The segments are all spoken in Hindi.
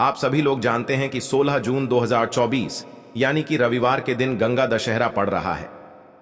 आप सभी लोग जानते हैं कि 16 जून 2024 यानी कि रविवार के दिन गंगा दशहरा पड़ रहा है।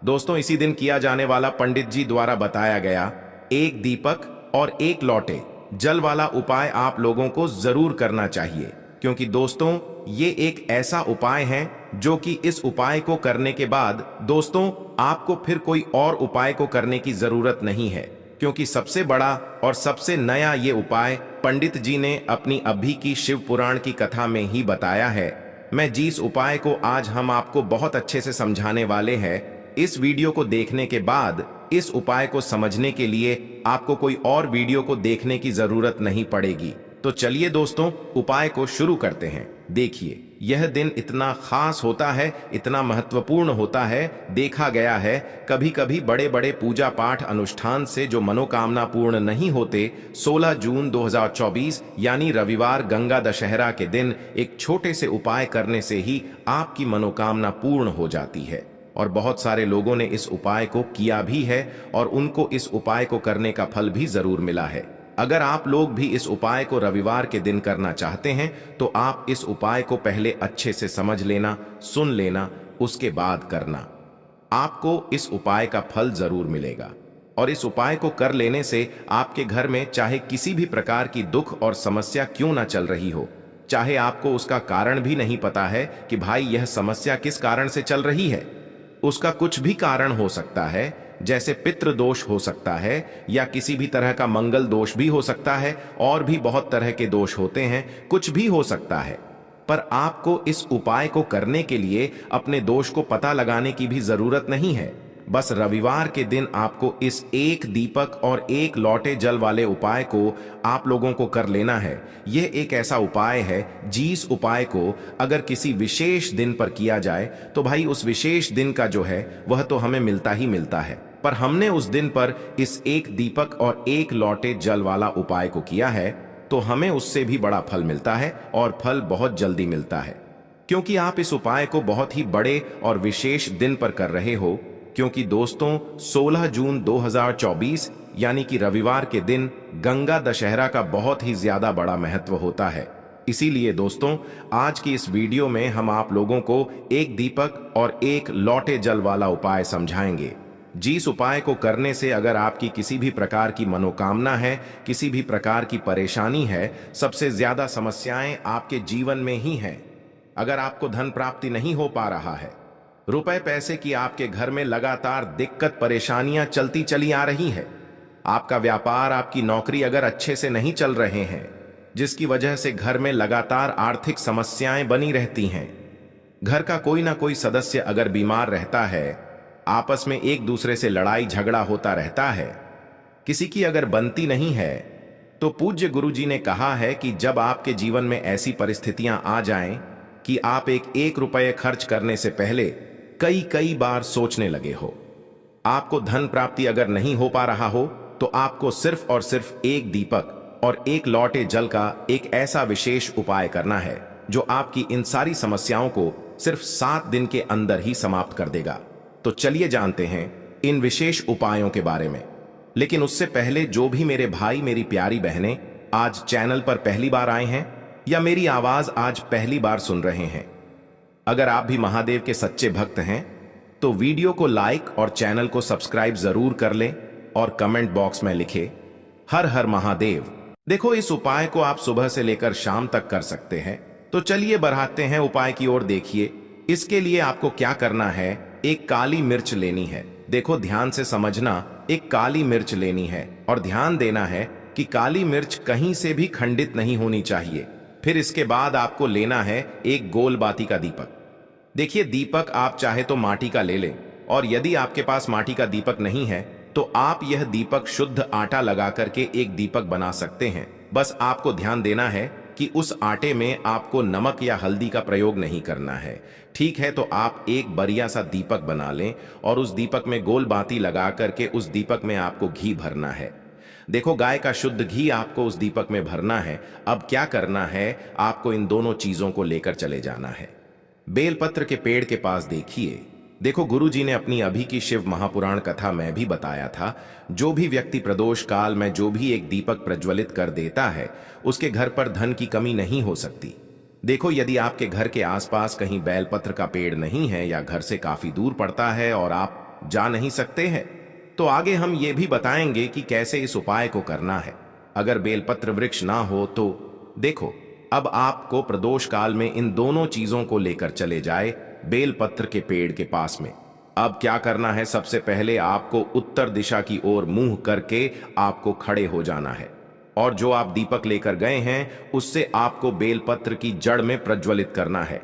दोस्तों, इसी दिन किया जाने वाला पंडित जी द्वारा बताया गया एक दीपक और एक लौटे जल वाला उपाय आप लोगों को जरूर करना चाहिए, क्योंकि दोस्तों ये एक ऐसा उपाय है जो कि इस उपाय को करने के बाद दोस्तों आपको फिर कोई और उपाय को करने की जरूरत नहीं है, क्योंकि सबसे बड़ा और सबसे नया ये उपाय पंडित जी ने अपनी अभी की शिव पुराण की कथा में ही बताया है। मैं जिस उपाय को आज हम आपको बहुत अच्छे से समझाने वाले हैं, इस वीडियो को देखने के बाद इस उपाय को समझने के लिए आपको कोई और वीडियो को देखने की जरूरत नहीं पड़ेगी। तो चलिए दोस्तों, उपाय को शुरू करते हैं। देखिए, यह दिन इतना खास होता है, इतना महत्वपूर्ण होता है। देखा गया है कभी कभी बड़े बड़े पूजा पाठ अनुष्ठान से जो मनोकामना पूर्ण नहीं होते, 16 जून 2024 यानी रविवार गंगा दशहरा के दिन एक छोटे से उपाय करने से ही आपकी मनोकामना पूर्ण हो जाती है। और बहुत सारे लोगों ने इस उपाय को किया भी है और उनको इस उपाय को करने का फल भी जरूर मिला है। अगर आप लोग भी इस उपाय को रविवार के दिन करना चाहते हैं तो आप इस उपाय को पहले अच्छे से समझ लेना, सुन लेना, उसके बाद करना। आपको इस उपाय का फल जरूर मिलेगा। और इस उपाय को कर लेने से आपके घर में चाहे किसी भी प्रकार की दुख और समस्या क्यों ना चल रही हो, चाहे आपको उसका कारण भी नहीं पता है कि भाई यह समस्या किस कारण से चल रही है, उसका कुछ भी कारण हो सकता है, जैसे पितृ दोष हो सकता है या किसी भी तरह का मंगल दोष भी हो सकता है, और भी बहुत तरह के दोष होते हैं, कुछ भी हो सकता है। पर आपको इस उपाय को करने के लिए अपने दोष को पता लगाने की भी जरूरत नहीं है। बस रविवार के दिन आपको इस एक दीपक और एक लौटे जल वाले उपाय को आप लोगों को कर लेना है। यह एक ऐसा उपाय है जिस उपाय को अगर किसी विशेष दिन पर किया जाए तो भाई उस विशेष दिन का जो है वह तो हमें मिलता ही मिलता है। पर हमने उस दिन पर इस एक दीपक और एक लौटे जल वाला उपाय को किया है तो हमें उससे भी बड़ा फल मिलता है, और फल बहुत जल्दी मिलता है, क्योंकि आप इस उपाय को बहुत ही बड़े और विशेष दिन पर कर रहे हो। क्योंकि दोस्तों 16 जून 2024 यानी कि रविवार के दिन गंगा दशहरा का बहुत ही ज्यादा बड़ा महत्व होता है। इसीलिए दोस्तों आज की इस वीडियो में हम आप लोगों को एक दीपक और एक लौटे जल वाला उपाय समझाएंगे, जिस उपाय को करने से अगर आपकी किसी भी प्रकार की मनोकामना है, किसी भी प्रकार की परेशानी है, सबसे ज्यादा समस्याएं आपके जीवन में ही हैं। अगर आपको धन प्राप्ति नहीं हो पा रहा है, रुपए पैसे की आपके घर में लगातार दिक्कत परेशानियां चलती चली आ रही है, आपका व्यापार, आपकी नौकरी अगर अच्छे से नहीं चल रहे हैं, जिसकी वजह से घर में लगातार आर्थिक समस्याएं बनी रहती हैं, घर का कोई ना कोई सदस्य अगर बीमार रहता है, आपस में एक दूसरे से लड़ाई झगड़ा होता रहता है, किसी की अगर बनती नहीं है, तो पूज्य गुरु जी ने कहा है कि जब आपके जीवन में ऐसी परिस्थितियां आ जाएं कि आप एक रुपये खर्च करने से पहले कई बार सोचने लगे हो, आपको धन प्राप्ति अगर नहीं हो पा रहा हो, तो आपको सिर्फ और सिर्फ एक दीपक और एक लौटे जल का एक ऐसा विशेष उपाय करना है जो आपकी इन सारी समस्याओं को सिर्फ 7 दिन के अंदर ही समाप्त कर देगा। तो चलिए जानते हैं इन विशेष उपायों के बारे में। लेकिन उससे पहले जो भी मेरे भाई, मेरी प्यारी बहनें आज चैनल पर पहली बार आए हैं या मेरी आवाज आज पहली बार सुन रहे हैं, अगर आप भी महादेव के सच्चे भक्त हैं तो वीडियो को लाइक और चैनल को सब्सक्राइब जरूर कर लें और कमेंट बॉक्स में लिखे हर हर महादेव। देखो, इस उपाय को आप सुबह से लेकर शाम तक कर सकते हैं। तो चलिए बढ़ाते हैं उपाय की ओर। देखिए, इसके लिए आपको क्या करना है, एक काली मिर्च लेनी है। देखो ध्यान से समझना, एक काली मिर्च लेनी है और ध्यान देना है कि काली मिर्च कहीं से भी खंडित नहीं होनी चाहिए। फिर इसके बाद आपको लेना है एक गोल बाती का दीपक। देखिए, दीपक आप चाहे तो माटी का ले लें, और यदि आपके पास माटी का दीपक नहीं है तो आप यह दीपक शुद्ध आटा लगा करके एक दीपक बना सकते हैं। बस आपको ध्यान देना है कि उस आटे में आपको नमक या हल्दी का प्रयोग नहीं करना है। ठीक है, तो आप एक बढ़िया सा दीपक बना लें और उस दीपक में गोल बाती लगा करके उस दीपक में आपको घी भरना है। देखो, गाय का शुद्ध घी आपको उस दीपक में भरना है। अब क्या करना है, आपको इन दोनों चीजों को लेकर चले जाना है। बेलपत्र के पेड़ के पास देखिए, देखो गुरु जी ने अपनी अभी की शिव महापुराण कथा में भी बताया था, जो भी व्यक्ति प्रदोष काल में जो भी एक दीपक प्रज्वलित कर देता है, उसके घर पर धन की कमी नहीं हो सकती। देखो, यदि आपके घर के आसपास कहीं बेलपत्र का पेड़ नहीं है या घर से काफी दूर पड़ता है और आप जा नहीं सकते हैं, तो आगे हम ये भी बताएंगे कि कैसे इस उपाय को करना है। अगर बेलपत्र वृक्ष ना हो तो देखो, अब आपको प्रदोष काल में इन दोनों चीजों को लेकर चले जाए बेलपत्र के पेड़ के पास में। अब क्या करना है, सबसे पहले आपको उत्तर दिशा की ओर मुंह करके आपको खड़े हो जाना है और जो आप दीपक लेकर गए हैं उससे आपको बेलपत्र की जड़ में प्रज्वलित करना है।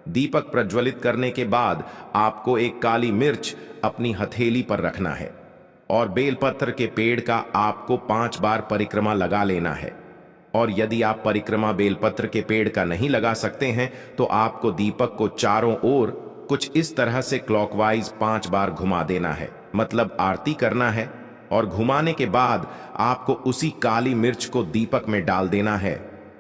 दीपक प्रज्वलित करने के बाद आपको एक काली मिर्च अपनी हथेली पर रखना है और बेलपत्र के पेड़ का आपको 5 बार परिक्रमा लगा लेना है। और यदि आप परिक्रमा बेलपत्र के पेड़ का नहीं लगा सकते हैं तो आपको दीपक को चारों ओर कुछ इस तरह से क्लॉकवाइज 5 बार घुमा देना है, मतलब आरती करना है। और घुमाने के बाद आपको उसी काली मिर्च को दीपक में डाल देना है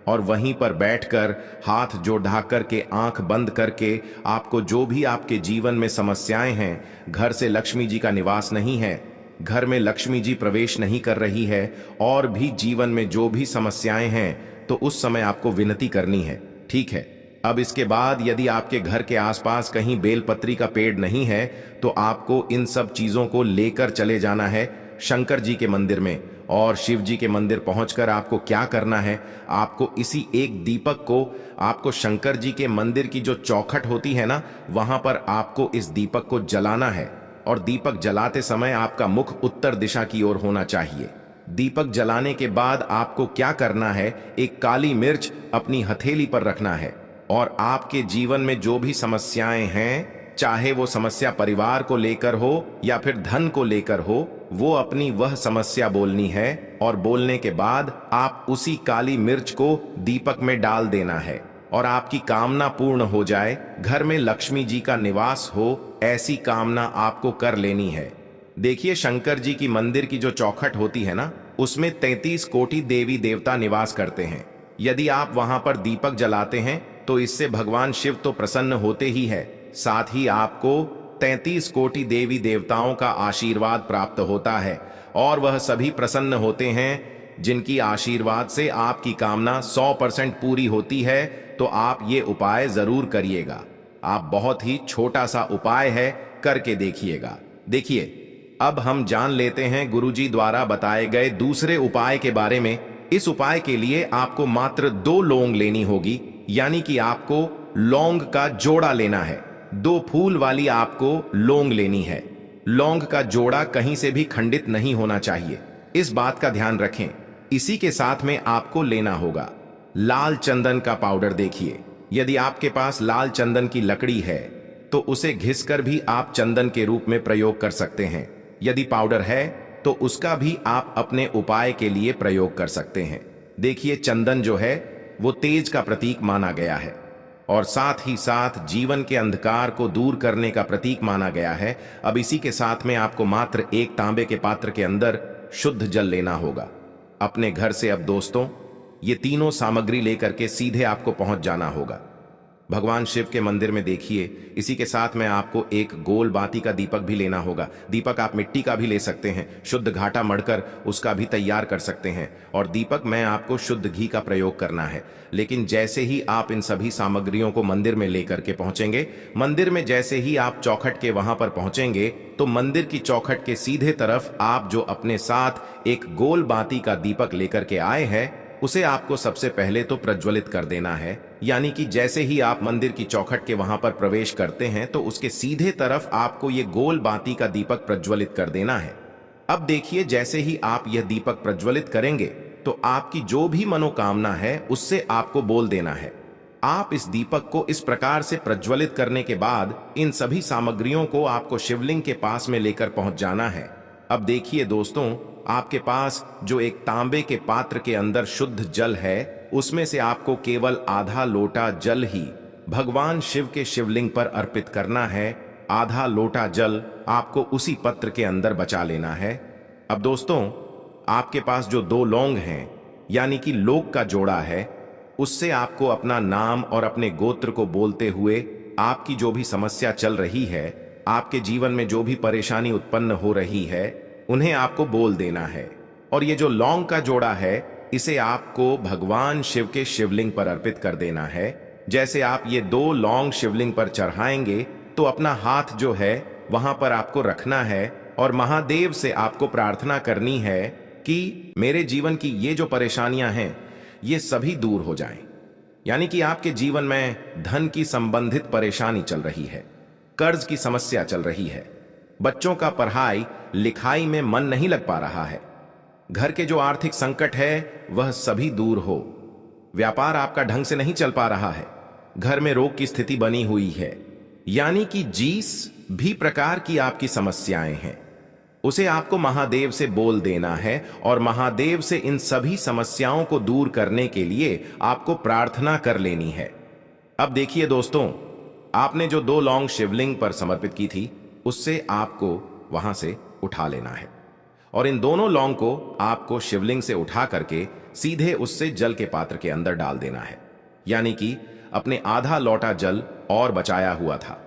और वहीं पर बैठकर हाथ जोड़ करके आंख बंद करके आपको जो भी आपके जीवन में समस्याएं हैं, घर से लक्ष्मी जी का निवास नहीं है, घर में लक्ष्मी जी प्रवेश नहीं कर रही है, और भी जीवन में जो भी समस्याएं हैं, तो उस समय आपको विनती करनी है। ठीक है। अब इसके बाद यदि आपके घर के आसपास कहीं बेलपत्री का पेड़ नहीं है तो आपको इन सब चीजों को लेकर चले जाना है शंकर जी के मंदिर में। और शिव जी के मंदिर पहुंचकर आपको क्या करना है, आपको इसी एक दीपक को आपको शंकर जी के मंदिर की जो चौखट होती है ना, वहां पर आपको इस दीपक को जलाना है। और दीपक जलाते समय आपका मुख उत्तर दिशा की ओर होना चाहिए। दीपक जलाने के बाद आपको क्या करना है, एक काली मिर्च अपनी हथेली पर रखना है और आपके जीवन में जो भी समस्याएं हैं, चाहे वो समस्या परिवार को लेकर हो या फिर धन को लेकर हो, वो अपनी वह समस्या बोलनी है और बोलने के बाद आप उसी काली मिर्च को दीपक में डाल देना है और आपकी कामना पूर्ण हो जाए, घर में लक्ष्मी जी का निवास हो, ऐसी कामना आपको कर लेनी है। देखिए, शंकर जी की मंदिर की जो चौखट होती है ना, उसमें 33 कोटि देवी देवता निवास करते हैं। यदि आप वहां पर दीपक जलाते हैं तो इससे भगवान शिव तो प्रसन्न होते ही है, साथ ही आपको 33 कोटि देवी देवताओं का आशीर्वाद प्राप्त होता है और वह सभी प्रसन्न होते हैं जिनकी आशीर्वाद से आपकी कामना 100% पूरी होती है। तो आप ये उपाय जरूर करिएगा। आप बहुत ही छोटा सा उपाय है, करके देखिएगा। देखिए, अब हम जान लेते हैं गुरुजी द्वारा बताए गए दूसरे उपाय के बारे में। इस उपाय के लिए आपको मात्र 2 लौंग लेनी होगी, यानी कि आपको लौंग का जोड़ा लेना है। 2 फूल वाली आपको लौंग लेनी है। लौंग का जोड़ा कहीं से भी खंडित नहीं होना चाहिए, इस बात का ध्यान रखें। इसी के साथ में आपको लेना होगा लाल चंदन का पाउडर। देखिए, यदि आपके पास लाल चंदन की लकड़ी है तो उसे घिसकर भी आप चंदन के रूप में प्रयोग कर सकते हैं। यदि पाउडर है तो उसका भी आप अपने उपाय के लिए प्रयोग कर सकते हैं। देखिए, चंदन जो है वो तेज का प्रतीक माना गया है और साथ ही साथ जीवन के अंधकार को दूर करने का प्रतीक माना गया है। अब इसी के साथ में आपको मात्र एक तांबे के पात्र के अंदर शुद्ध जल लेना होगा अपने घर से। अब दोस्तों, ये तीनों सामग्री लेकर के सीधे आपको पहुंच जाना होगा भगवान शिव के मंदिर में। देखिए, इसी के साथ में आपको एक गोल बाती का दीपक भी लेना होगा। दीपक आप मिट्टी का भी ले सकते हैं, शुद्ध घाटा मढ़कर उसका भी तैयार कर सकते हैं। और दीपक में आपको शुद्ध घी का प्रयोग करना है। लेकिन जैसे ही आप इन सभी सामग्रियों को मंदिर में लेकर के पहुंचेंगे, मंदिर में जैसे ही आप चौखट के वहां पर पहुंचेंगे तो मंदिर की चौखट के सीधे तरफ आप जो अपने साथ एक गोल बाती का दीपक लेकर के आए हैं, उसे आपको सबसे पहले तो प्रज्वलित कर देना है। यानी कि जैसे ही आप मंदिर की चौखट के वहां पर प्रवेश करते हैं तो उसके सीधे तरफ आपको ये गोल बाती का दीपक प्रज्वलित कर देना है। अब देखिए, जैसे ही आप यह दीपक प्रज्वलित करेंगे तो आपकी जो भी मनोकामना है उससे आपको बोल देना है। आप इस दीपक को इस प्रकार से प्रज्वलित करने के बाद इन सभी सामग्रियों को आपको शिवलिंग के पास में लेकर पहुंच जाना है। अब देखिए दोस्तों, आपके पास जो एक तांबे के पात्र के अंदर शुद्ध जल है, उसमें से आपको केवल आधा लोटा जल ही भगवान शिव के शिवलिंग पर अर्पित करना है। आधा लोटा जल आपको उसी पत्र के अंदर बचा लेना है। अब दोस्तों, आपके पास जो 2 लौंग हैं, यानी कि लोक का जोड़ा है, उससे आपको अपना नाम और अपने गोत्र को बोलते हुए आपकी जो भी समस्या चल रही है, आपके जीवन में जो भी परेशानी उत्पन्न हो रही है, उन्हें आपको बोल देना है। और ये जो लौंग का जोड़ा है, इसे आपको भगवान शिव के शिवलिंग पर अर्पित कर देना है। जैसे आप ये 2 लौंग शिवलिंग पर चढ़ाएंगे तो अपना हाथ जो है वहां पर आपको रखना है और महादेव से आपको प्रार्थना करनी है कि मेरे जीवन की ये जो परेशानियां हैं ये सभी दूर हो जाएं। यानी कि आपके जीवन में धन की संबंधित परेशानी चल रही है, कर्ज की समस्या चल रही है, बच्चों का पढ़ाई लिखाई में मन नहीं लग पा रहा है, घर के जो आर्थिक संकट है वह सभी दूर हो, व्यापार आपका ढंग से नहीं चल पा रहा है, घर में रोग की स्थिति बनी हुई है, यानी कि जिस भी प्रकार की आपकी समस्याएं हैं उसे आपको महादेव से बोल देना है और महादेव से इन सभी समस्याओं को दूर करने के लिए आपको प्रार्थना कर लेनी है। अब देखिए दोस्तों, आपने जो 2 लौंग शिवलिंग पर समर्पित की थी उससे आपको वहां से उठा लेना है और इन दोनों लौंग को आपको शिवलिंग से उठा करके सीधे उससे जल के पात्र के अंदर डाल देना है। यानी कि अपने आधा लोटा जल और बचाया हुआ था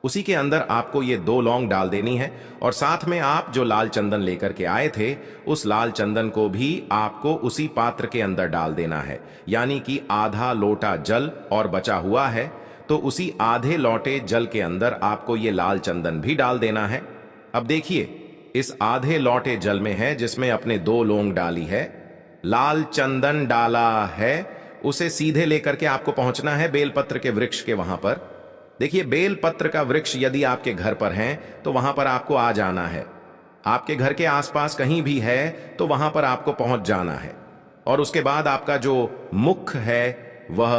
उसी के अंदर आपको ये 2 लौंग डाल देनी है और साथ में आप जो लाल चंदन लेकर के आए थे उस लाल चंदन को भी आपको उसी पात्र के अंदर डाल देना है। यानी कि आधा लोटा जल और बचा हुआ है तो उसी आधे लोटे जल के अंदर आपको ये लाल चंदन भी डाल देना है। अब देखिए, इस आधे लोटे जल में है जिसमें अपने 2 लौंग डाली है, लाल चंदन डाला है, उसे सीधे लेकर के आपको पहुंचना है बेलपत्र के वृक्ष के वहां पर। देखिए, बेलपत्र का वृक्ष यदि आपके घर पर है तो वहां पर आपको आ जाना है, आपके घर के आसपास कहीं भी है तो वहां पर आपको पहुंच जाना है और उसके बाद आपका जो मुख है वह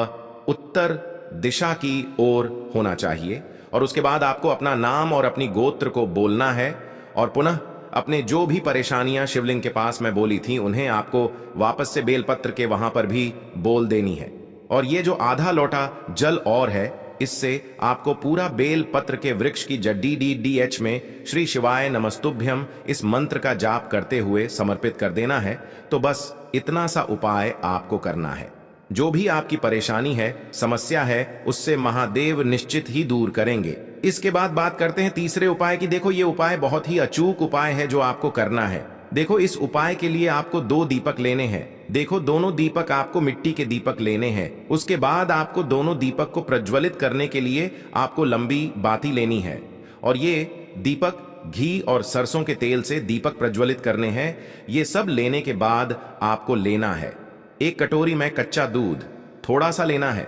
उत्तर दिशा की ओर होना चाहिए और उसके बाद आपको अपना नाम और अपनी गोत्र को बोलना है और पुनः अपने जो भी परेशानियां शिवलिंग के पास में बोली थी उन्हें आपको वापस से बेलपत्र के वहां पर भी बोल देनी है। और ये जो आधा लोटा जल और है इससे आपको पूरा बेल पत्र के वृक्ष की जड्डी DDH में श्री शिवाय नमस्तुभ्यम इस मंत्र का जाप करते हुए समर्पित कर देना है। तो बस इतना सा उपाय आपको करना है। जो भी आपकी परेशानी है, समस्या है, उससे महादेव निश्चित ही दूर करेंगे। इसके बाद बात करते हैं तीसरे उपाय की। देखो, ये उपाय बहुत ही अचूक उपाय है जो आपको करना है। देखो, इस उपाय के लिए आपको 2 दीपक लेने हैं। देखो, दोनों दीपक आपको मिट्टी के दीपक लेने हैं। उसके बाद आपको दोनों दीपक को प्रज्वलित करने के लिए आपको लंबी बाती लेनी है और ये दीपक घी और सरसों के तेल से दीपक प्रज्वलित करने हैं। ये सब लेने के बाद आपको लेना है 1 कटोरी में कच्चा दूध थोड़ा सा लेना है।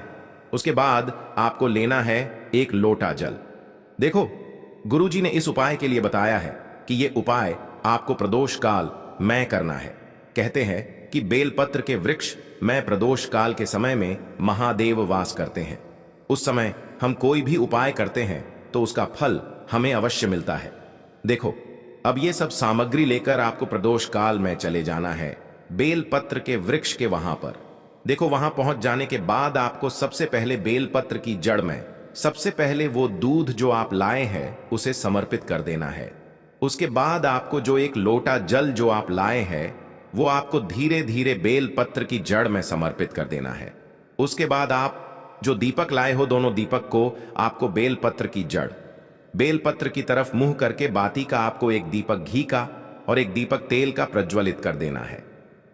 उसके बाद आपको लेना है 1 लोटा जल। देखो, गुरुजी ने इस उपाय के लिए बताया है कि ये उपाय आपको प्रदोष काल में करना है। कहते हैं कि बेलपत्र के वृक्ष में प्रदोष काल के समय में महादेव वास करते हैं। उस समय हम कोई भी उपाय करते हैं तो उसका फल हमें अवश्य मिलता है। देखो, अब ये सब सामग्री लेकर आपको प्रदोष काल में चले जाना है बेलपत्र के वृक्ष के वहां पर। देखो, वहां पहुंच जाने के बाद आपको सबसे पहले बेलपत्र की जड़ में सबसे पहले वो दूध जो आप लाए हैं उसे समर्पित कर देना है। उसके बाद आपको जो 1 लोटा जल जो आप लाए हैं वो आपको धीरे धीरे बेलपत्र की जड़ में समर्पित कर देना है। उसके बाद आप जो दीपक लाए हो, दोनों दीपक को आपको बेलपत्र की जड़, बेलपत्र की तरफ मुंह करके बाती का आपको 1 दीपक घी का और 1 दीपक तेल का प्रज्वलित कर देना है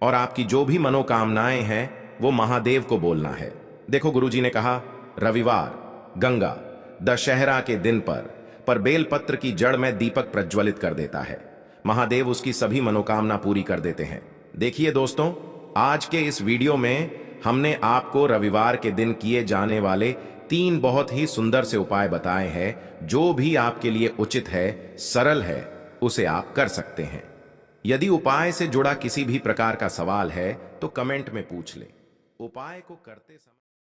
और आपकी जो भी मनोकामनाएं हैं वो महादेव को बोलना है। देखो, गुरुजी ने कहा रविवार, गंगा, दशहरा के दिन पर बेलपत्र की जड़ में दीपक प्रज्वलित कर देता है, महादेव उसकी सभी मनोकामना पूरी कर देते हैं। देखिए दोस्तों, आज के इस वीडियो में हमने आपको रविवार के दिन किए जाने वाले 3 बहुत ही सुंदर से उपाय बताए हैं। जो भी आपके लिए उचित है, सरल है, उसे आप कर सकते हैं। यदि उपाय से जुड़ा किसी भी प्रकार का सवाल है तो कमेंट में पूछ लें। उपाय को करते समय